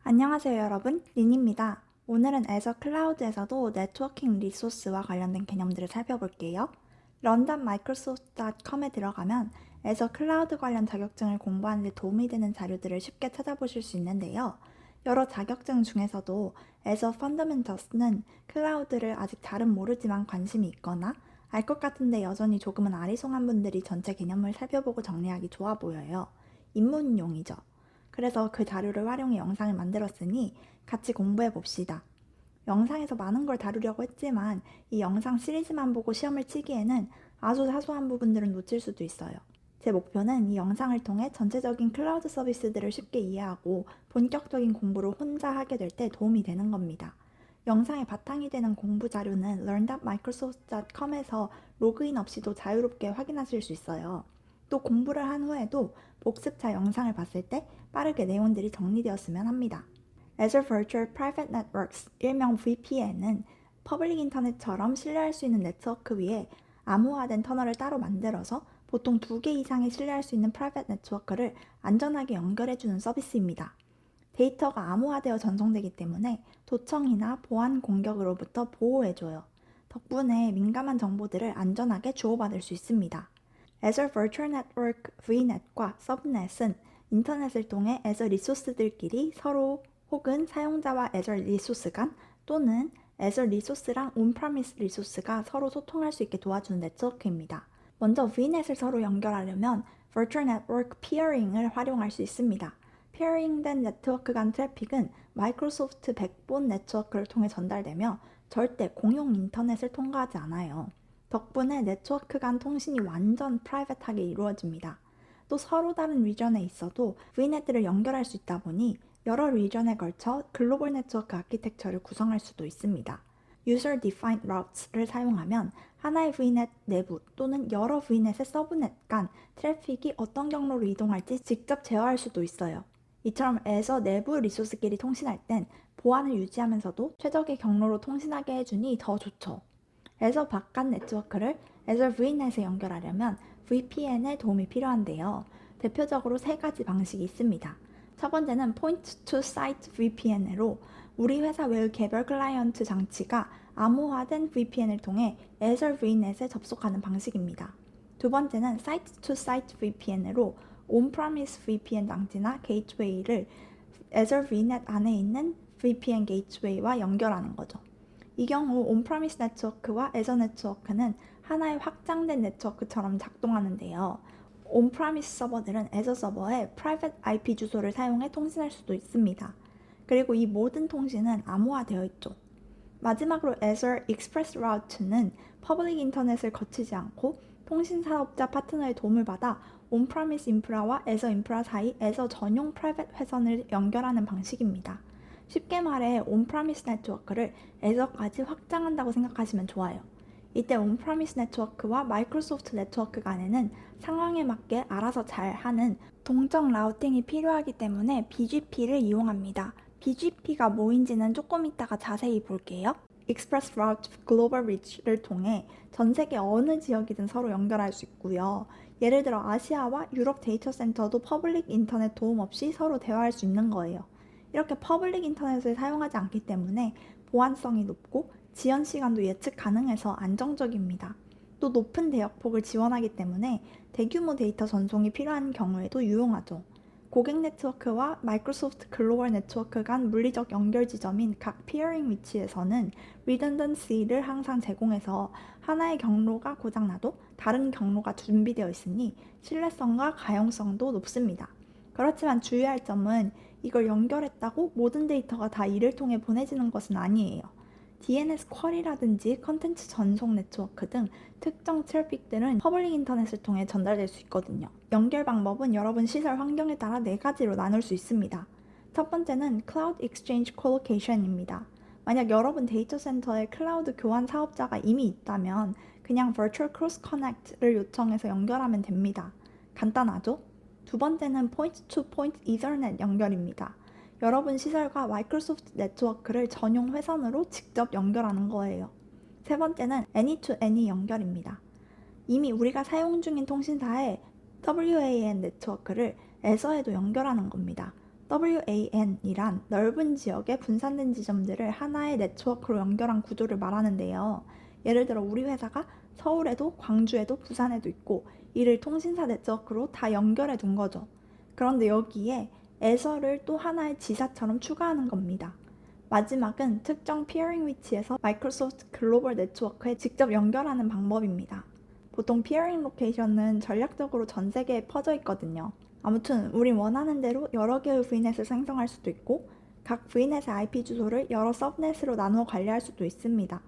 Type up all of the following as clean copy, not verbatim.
안녕하세요 여러분, 린입니다. 오늘은 애저 클라우드에서도 네트워킹 리소스와 관련된 개념들을 살펴볼게요. london.microsoft.com에 들어가면 애저 클라우드 관련 자격증을 공부하는 데 도움이 되는 자료들을 쉽게 찾아보실 수 있는데요. 여러 자격증 중에서도 애저 펀더멘털스는 클라우드를 아직 잘은 모르지만 관심이 있거나 알 것 같은데 여전히 조금은 아리송한 분들이 전체 개념을 살펴보고 정리하기 좋아 보여요. 입문용이죠. 그래서 그 자료를 활용해 영상을 만들었으니 같이 공부해 봅시다. 영상에서 많은 걸 다루려고 했지만 이 영상 시리즈만 보고 시험을 치기에는 아주 사소한 부분들은 놓칠 수도 있어요. 제 목표는 이 영상을 통해 전체적인 클라우드 서비스들을 쉽게 이해하고 본격적인 공부를 혼자 하게 될 때 도움이 되는 겁니다. 영상의 바탕이 되는 공부 자료는 learn.microsoft.com에서 로그인 없이도 자유롭게 확인하실 수 있어요. 또 공부를 한 후에도 복습차 영상을 봤을 때 빠르게 내용들이 정리되었으면 합니다. Azure Virtual Private Networks, 일명 VPN은 퍼블릭 인터넷처럼 신뢰할 수 있는 네트워크 위에 암호화된 터널을 따로 만들어서 보통 2개 이상의 신뢰할 수 있는 프라이빗 네트워크를 안전하게 연결해주는 서비스입니다. 데이터가 암호화되어 전송되기 때문에 도청이나 보안 공격으로부터 보호해줘요. 덕분에 민감한 정보들을 안전하게 주고받을 수 있습니다. Azure Virtual Network VNet과 Subnet은 인터넷을 통해 Azure 리소스들끼리 서로 혹은 사용자와 Azure 리소스 간 또는 Azure 리소스랑 on-premise 리소스가 서로 소통할 수 있게 도와주는 네트워크입니다. 먼저 VNet을 서로 연결하려면 Virtual Network Peering을 활용할 수 있습니다. peering된 네트워크 간 트래픽은 마이크로소프트 백본 네트워크를 통해 전달되며 절대 공용 인터넷을 통과하지 않아요. 덕분에 네트워크 간 통신이 완전 프라이빗하게 이루어집니다. 또 서로 다른 리전에 있어도 VNet들을 연결할 수 있다 보니 여러 리전에 걸쳐 글로벌 네트워크 아키텍처를 구성할 수도 있습니다. User Defined Routes를 사용하면 하나의 VNet 내부 또는 여러 VNet의 서브넷 간 트래픽이 어떤 경로로 이동할지 직접 제어할 수도 있어요. 이처럼 애저 내부 리소스끼리 통신할 땐 보안을 유지하면서도 최적의 경로로 통신하게 해주니 더 좋죠. 애저 바깥 네트워크를 Azure VNet에 연결하려면 VPN의 도움이 필요한데요. 대표적으로 3가지 방식이 있습니다. 첫 번째는 Point to Site VPN으로 우리 회사 외의 개별 클라이언트 장치가 암호화된 VPN을 통해 Azure VNet에 접속하는 방식입니다. 두 번째는 Site to Site VPN으로 on-premise VPN 장치나 게이트웨이를 Azure VNet 안에 있는 VPN 게이트웨이와 연결하는 거죠. 이 경우 on-premise 네트워크와 Azure 네트워크는 하나의 확장된 네트워크처럼 작동하는데요. on-premise 서버들은 Azure 서버의 private IP 주소를 사용해 통신할 수도 있습니다. 그리고 이 모든 통신은 암호화되어 있죠. 마지막으로 Azure Express Route는 퍼블릭 인터넷을 거치지 않고 통신 사업자 파트너의 도움을 받아 on-premise 인프라와 Azure 인프라 사이 Azure 전용 프라이빗 회선을 연결하는 방식입니다. 쉽게 말해 on-premise 네트워크를 Azure까지 확장한다고 생각하시면 좋아요. 이때 on-premise 네트워크와 마이크로소프트 네트워크 간에는 상황에 맞게 알아서 잘 하는 동적 라우팅이 필요하기 때문에 BGP를 이용합니다. BGP가 뭐인지는 조금 이따가 자세히 볼게요. Express Route Global Reach를 통해 전 세계 어느 지역이든 서로 연결할 수 있고요. 예를 들어 아시아와 유럽 데이터 센터도 퍼블릭 인터넷 도움 없이 서로 대화할 수 있는 거예요. 이렇게 퍼블릭 인터넷을 사용하지 않기 때문에 보안성이 높고 지연 시간도 예측 가능해서 안정적입니다. 또 높은 대역폭을 지원하기 때문에 대규모 데이터 전송이 필요한 경우에도 유용하죠. 고객 네트워크와 마이크로소프트 글로벌 네트워크 간 물리적 연결 지점인 각 피어링 위치에서는 redundancy를 항상 제공해서 하나의 경로가 고장나도 다른 경로가 준비되어 있으니 신뢰성과 가용성도 높습니다. 그렇지만 주의할 점은 이걸 연결했다고 모든 데이터가 다 이를 통해 보내지는 것은 아니에요. DNS 쿼리라든지 컨텐츠 전송 네트워크 등 특정 트래픽들은 퍼블릭 인터넷을 통해 전달될 수 있거든요. 연결 방법은 여러분 시설 환경에 따라 4가지로 나눌 수 있습니다. 첫 번째는 Cloud Exchange Colocation입니다. 만약 여러분 데이터 센터에 클라우드 교환 사업자가 이미 있다면 그냥 Virtual Cross Connect를 요청해서 연결하면 됩니다. 간단하죠? 두 번째는 Point-to-Point Ethernet 연결입니다. 여러분 시설과 마이크로소프트 네트워크를 전용 회선으로 직접 연결하는 거예요. 세 번째는 Any-to-Any 연결입니다. 이미 우리가 사용 중인 통신사의 WAN 네트워크를 Azure에도 연결하는 겁니다. WAN이란 넓은 지역에 분산된 지점들을 하나의 네트워크로 연결한 구조를 말하는데요. 예를 들어 우리 회사가 서울에도 광주에도 부산에도 있고 이를 통신사 네트워크로 다 연결해 둔 거죠. 그런데 여기에 에서를 또 하나의 지사처럼 추가하는 겁니다. 마지막은 특정 피어링 위치에서 마이크로소프트 글로벌 네트워크에 직접 연결하는 방법입니다. 보통 피어링 로케이션은 전략적으로 전 세계에 퍼져 있거든요. 아무튼 우린 원하는 대로 여러 개의 VNet을 생성할 수도 있고 각 VNet의 IP 주소를 여러 서브넷으로 나누어 관리할 수도 있습니다.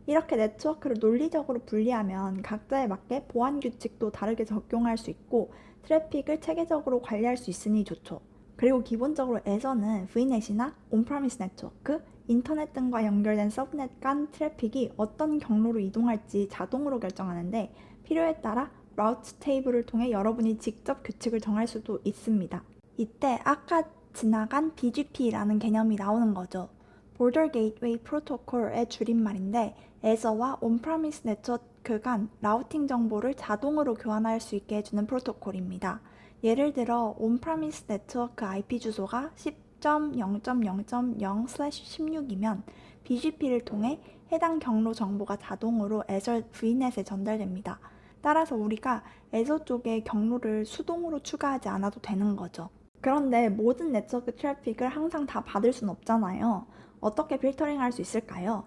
이렇게 네트워크를 논리적으로 분리하면 각자에 맞게 보안 규칙도 다르게 적용할 수 있고 트래픽을 체계적으로 관리할 수 있으니 좋죠. 그리고 기본적으로 에서는 VNet이나 온프라미스 네트워크, 인터넷 등과 연결된 서브넷 간 트래픽이 어떤 경로로 이동할지 자동으로 결정하는데 필요에 따라 라우트 테이블을 통해 여러분이 직접 규칙을 정할 수도 있습니다. 이때 아까 지나간 BGP라는 개념이 나오는 거죠. Border Gateway Protocol의 줄임말인데 에서와 온프라미스 네트워크 간 라우팅 정보를 자동으로 교환할 수 있게 해주는 프로토콜입니다. 예를 들어 온프라미스 네트워크 IP 주소가 10.0.0.0/16이면 BGP를 통해 해당 경로 정보가 자동으로 에서 VNet에 전달됩니다. 따라서 우리가 에서 쪽에 경로를 수동으로 추가하지 않아도 되는 거죠. 그런데 모든 네트워크 트래픽을 항상 다 받을 순 없잖아요. 어떻게 필터링 할 수 있을까요?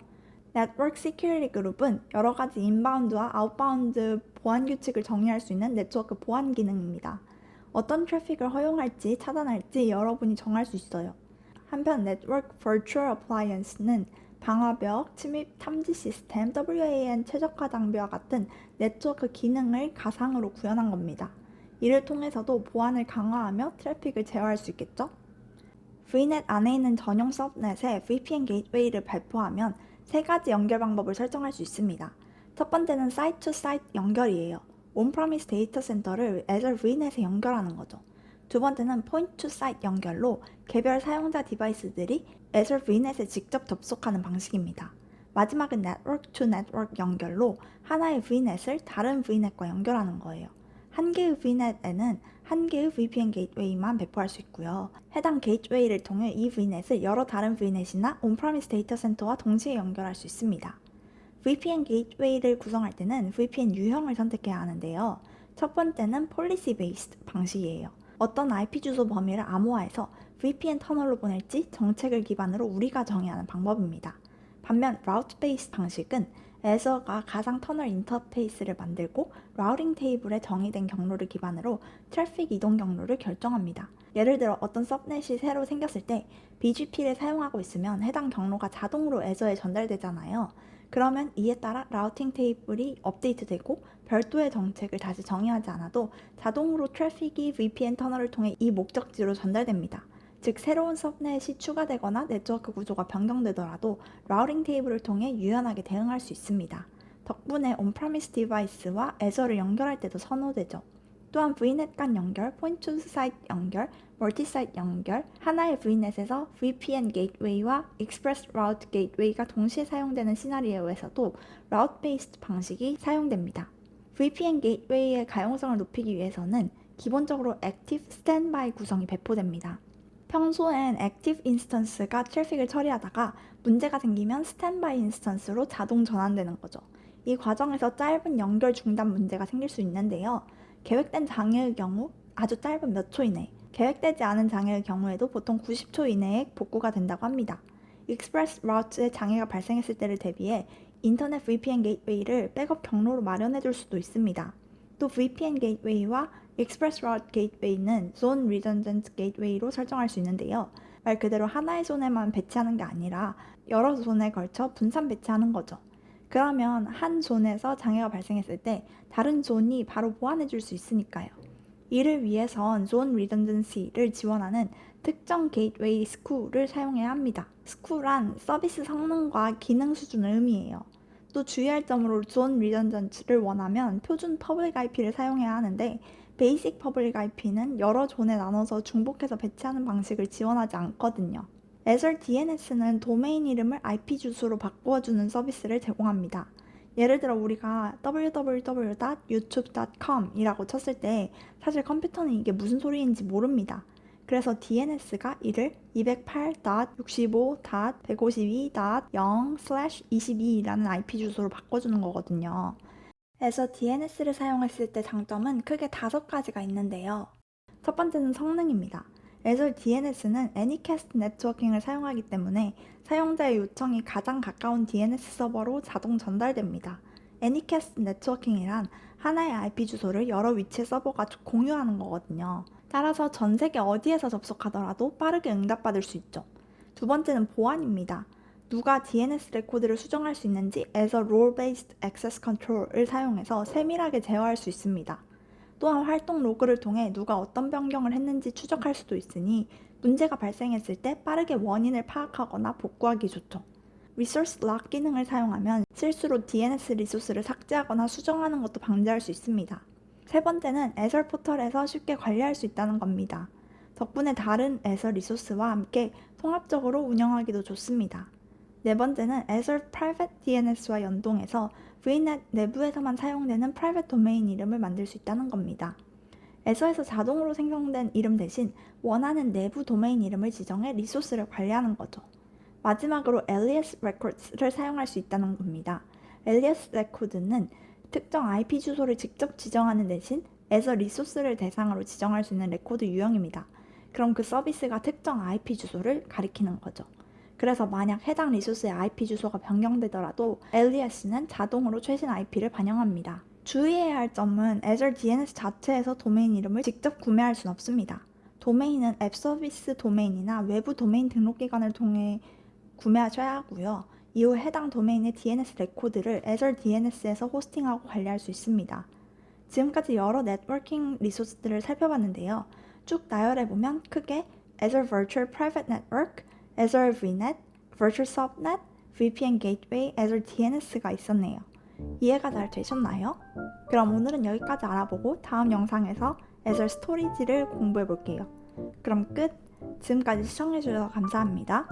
네트워크 시큐리티 그룹은 여러 가지 인바운드와 아웃바운드 보안 규칙을 정의할 수 있는 네트워크 보안 기능입니다. 어떤 트래픽을 허용할지 차단할지 여러분이 정할 수 있어요. 한편 네트워크 버추얼 어플라이언스는 방화벽, 침입 탐지 시스템, WAN 최적화 장비와 같은 네트워크 기능을 가상으로 구현한 겁니다. 이를 통해서도 보안을 강화하며 트래픽을 제어할 수 있겠죠? VNet 안에 있는 전용 서브넷에 VPN 게이트웨이를 발포하면 세 가지 연결 방법을 설정할 수 있습니다. 첫 번째는 사이트 투 사이트 연결이에요. 온프라미스 데이터 센터를 Azure VNet에 연결하는 거죠. 두 번째는 포인트 투 사이트 연결로 개별 사용자 디바이스들이 Azure VNet에 직접 접속하는 방식입니다. 마지막은 네트워크 투 네트워크 연결로 하나의 VNet을 다른 VNet과 연결하는 거예요. 한 개의 VNet에는 한 개의 VPN 게이트웨이만 배포할 수 있고요. 해당 게이트웨이를 통해 이 VNet을 여러 다른 VNet이나 온프라미스 데이터 센터와 동시에 연결할 수 있습니다. VPN 게이트웨이를 구성할 때는 VPN 유형을 선택해야 하는데요. 첫 번째는 policy based 방식이에요. 어떤 IP 주소 범위를 암호화해서 VPN 터널로 보낼지 정책을 기반으로 우리가 정해야 하는 방법입니다. 반면 route based 방식은 에서가 가상 터널 인터페이스를 만들고 라우팅 테이블에 정의된 경로를 기반으로 트래픽 이동 경로를 결정합니다. 예를 들어 어떤 서브넷이 새로 생겼을 때 BGP를 사용하고 있으면 해당 경로가 자동으로 에서에 전달되잖아요. 그러면 이에 따라 라우팅 테이블이 업데이트되고 별도의 정책을 다시 정의하지 않아도 자동으로 트래픽이 VPN 터널을 통해 이 목적지로 전달됩니다. 즉 새로운 서브넷이 추가되거나 네트워크 구조가 변경되더라도 라우팅 테이블을 통해 유연하게 대응할 수 있습니다. 덕분에 온프라미스 디바이스와 에저를 연결할 때도 선호되죠. 또한 VNet 간 연결, 포인트 투 사이트 연결, 멀티 사이트 연결, 하나의 VNet에서 VPN 게이트웨이와 익스프레스 라우트 게이트웨이가 동시에 사용되는 시나리오에서도 라우트 베이스드 방식이 사용됩니다. VPN 게이트웨이의 가용성을 높이기 위해서는 기본적으로 액티브 스탠바이 구성이 배포됩니다. 평소엔 액티브 인스턴스가 트래픽을 처리하다가 문제가 생기면 스탠바이 인스턴스로 자동 전환되는 거죠. 이 과정에서 짧은 연결 중단 문제가 생길 수 있는데요. 계획된 장애의 경우 아주 짧은 몇 초 이내, 계획되지 않은 장애의 경우에도 보통 90초 이내에 복구가 된다고 합니다. 익스프레스 라우트에 장애가 발생했을 때를 대비해 인터넷 VPN 게이트웨이를 백업 경로로 마련해 줄 수도 있습니다. 또 VPN 게이트웨이와 익스프레스 라우트 게이트웨이는 Zone Redundant 게이트웨이로 설정할 수 있는데요. 말 그대로 하나의 존에만 배치하는 게 아니라 여러 존에 걸쳐 분산 배치하는 거죠. 그러면 한 존에서 장애가 발생했을 때 다른 존이 바로 보완해 줄 수 있으니까요. 이를 위해선 Zone Redundancy를 지원하는 특정 게이트웨이 스쿠를 사용해야 합니다. 스쿠란 서비스 성능과 기능 수준을 의미해요. 또 주의할 점으로 Zone Redundancy를 원하면 표준 퍼블릭 IP를 사용해야 하는데 베이직 퍼블릭 IP는 여러 존에 나눠서 중복해서 배치하는 방식을 지원하지 않거든요. Azure DNS는 도메인 이름을 IP 주소로 바꾸어주는 서비스를 제공합니다. 예를 들어 우리가 www.youtube.com 이라고 쳤을 때 사실 컴퓨터는 이게 무슨 소리인지 모릅니다. 그래서 DNS가 이를 208.65.152.0/22라는 IP 주소로 바꿔주는 거거든요. 그래서 DNS를 사용했을 때 장점은 크게 5가지가 있는데요. 첫 번째는 성능입니다. Azure DNS는 Anycast 네트워킹을 사용하기 때문에 사용자의 요청이 가장 가까운 DNS 서버로 자동 전달됩니다. Anycast 네트워킹이란 하나의 IP 주소를 여러 위치의 서버가 공유하는 거거든요. 따라서 전 세계 어디에서 접속하더라도 빠르게 응답받을 수 있죠. 두 번째는 보안입니다. 누가 DNS 레코드를 수정할 수 있는지 Azure Role-Based Access Control을 사용해서 세밀하게 제어할 수 있습니다. 또한 활동 로그를 통해 누가 어떤 변경을 했는지 추적할 수도 있으니 문제가 발생했을 때 빠르게 원인을 파악하거나 복구하기 좋죠. Resource Lock 기능을 사용하면 실수로 DNS 리소스를 삭제하거나 수정하는 것도 방지할 수 있습니다. 세 번째는 Azure 포털에서 쉽게 관리할 수 있다는 겁니다. 덕분에 다른 Azure 리소스와 함께 통합적으로 운영하기도 좋습니다. 네 번째는 Azure Private DNS와 연동해서 VNet 내부에서만 사용되는 프라이빗 도메인 이름을 만들 수 있다는 겁니다. Azure에서 자동으로 생성된 이름 대신 원하는 내부 도메인 이름을 지정해 리소스를 관리하는 거죠. 마지막으로 Alias Records를 사용할 수 있다는 겁니다. Alias Record는 특정 IP 주소를 직접 지정하는 대신 Azure 리소스를 대상으로 지정할 수 있는 레코드 유형입니다. 그럼 그 서비스가 특정 IP 주소를 가리키는 거죠. 그래서 만약 해당 리소스의 IP 주소가 변경되더라도 alias는 자동으로 최신 IP를 반영합니다. 주의해야 할 점은 Azure DNS 자체에서 도메인 이름을 직접 구매할 수는 없습니다. 도메인은 앱 서비스 도메인이나 외부 도메인 등록기관을 통해 구매하셔야 하고요. 이후 해당 도메인의 DNS 레코드를 Azure DNS에서 호스팅하고 관리할 수 있습니다. 지금까지 여러 네트워킹 리소스들을 살펴봤는데요. 쭉 나열해보면 크게 Azure Virtual Private Network, Azure VNet, Virtual Subnet, VPN Gateway, Azure DNS가 있었네요. 이해가 잘 되셨나요? 그럼 오늘은 여기까지 알아보고 다음 영상에서 Azure Storage를 공부해 볼게요. 그럼 끝! 지금까지 시청해주셔서 감사합니다.